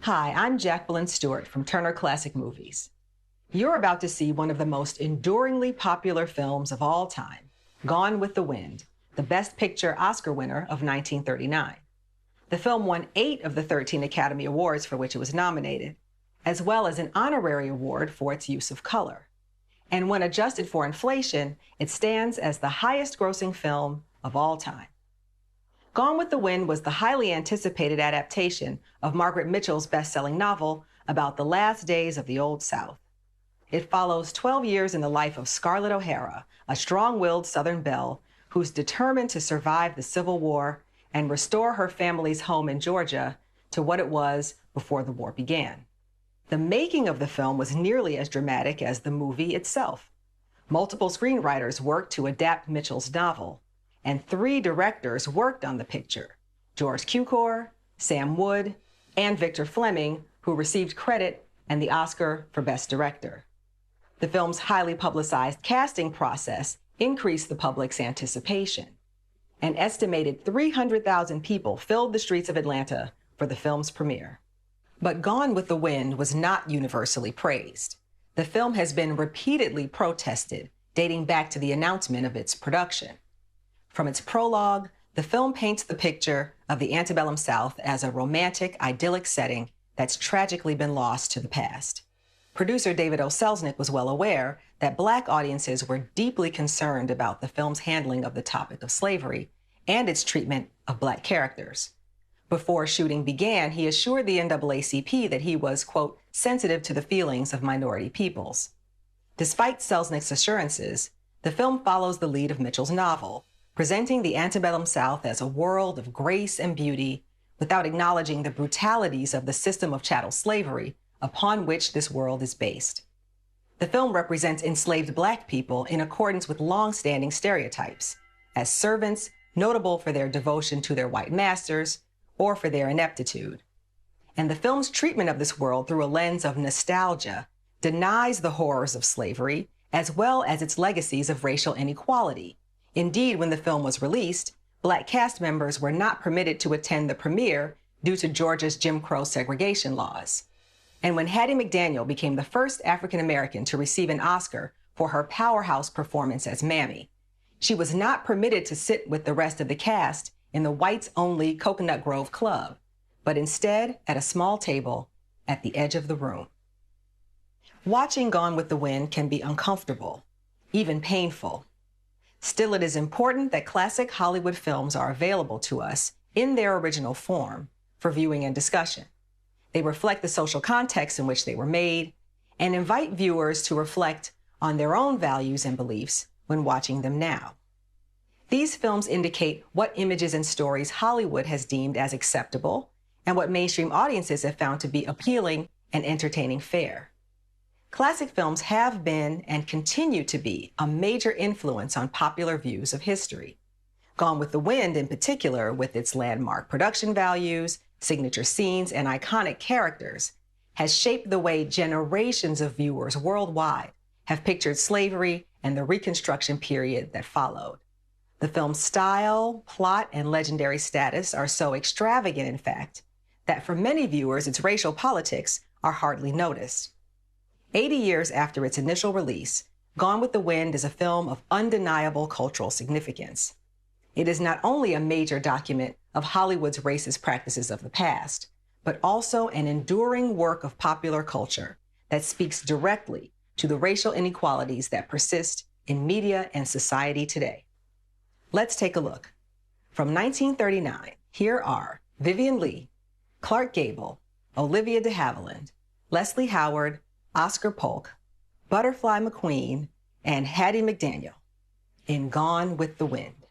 Hi, I'm Jacqueline Stewart from Turner Classic Movies. You're about to see one of the most enduringly popular films of all time, Gone with the Wind, the Best Picture Oscar winner of 1939. The film won 8 of the 13 Academy Awards for which it was nominated, as well as an honorary award for its use of color. And when adjusted for inflation, it stands as the highest-grossing film of all time. Gone with the Wind was the highly anticipated adaptation of Margaret Mitchell's best-selling novel about the last days of the Old South. It follows 12 years in the life of Scarlett O'Hara, a strong-willed Southern belle who's determined to survive the Civil War and restore her family's home in Georgia to what it was before the war began. The making of the film was nearly as dramatic as the movie itself. Multiple screenwriters worked to adapt Mitchell's novel, and 3 directors worked on the picture: George Cukor, Sam Wood, and Victor Fleming, who received credit and the Oscar for Best Director. The film's highly publicized casting process increased the public's anticipation. An estimated 300,000 people filled the streets of Atlanta for the film's premiere. But Gone with the Wind was not universally praised. The film has been repeatedly protested, dating back to the announcement of its production. From its prologue, the film paints the picture of the antebellum South as a romantic, idyllic setting that's tragically been lost to the past. Producer David O. Selznick was well aware that Black audiences were deeply concerned about the film's handling of the topic of slavery and its treatment of Black characters. Before shooting began, he assured the NAACP that he was, quote, sensitive to the feelings of minority peoples. Despite Selznick's assurances, the film follows the lead of Mitchell's novel, presenting the antebellum South as a world of grace and beauty without acknowledging the brutalities of the system of chattel slavery upon which this world is based. The film represents enslaved Black people in accordance with long-standing stereotypes, as servants notable for their devotion to their white masters or for their ineptitude. And the film's treatment of this world through a lens of nostalgia denies the horrors of slavery as well as its legacies of racial inequality. Indeed, when the film was released, Black cast members were not permitted to attend the premiere due to Georgia's Jim Crow segregation laws. And when Hattie McDaniel became the first African-American to receive an Oscar for her powerhouse performance as Mammy, she was not permitted to sit with the rest of the cast in the whites-only Coconut Grove Club, but instead at a small table at the edge of the room. Watching Gone with the Wind can be uncomfortable, even painful. Still, it is important that classic Hollywood films are available to us in their original form for viewing and discussion. They reflect the social context in which they were made and invite viewers to reflect on their own values and beliefs when watching them now. These films indicate what images and stories Hollywood has deemed as acceptable and what mainstream audiences have found to be appealing and entertaining fare. Classic films have been and continue to be a major influence on popular views of history. Gone with the Wind, in particular, with its landmark production values, signature scenes, and iconic characters, has shaped the way generations of viewers worldwide have pictured slavery and the Reconstruction period that followed. The film's style, plot, and legendary status are so extravagant, in fact, that for many viewers, its racial politics are hardly noticed. 80 years after its initial release, Gone with the Wind is a film of undeniable cultural significance. It is not only a major document of Hollywood's racist practices of the past, but also an enduring work of popular culture that speaks directly to the racial inequalities that persist in media and society today. Let's take a look. From 1939, here are Vivien Leigh, Clark Gable, Olivia de Havilland, Leslie Howard, Oscar Polk, Butterfly McQueen, and Hattie McDaniel in Gone with the Wind.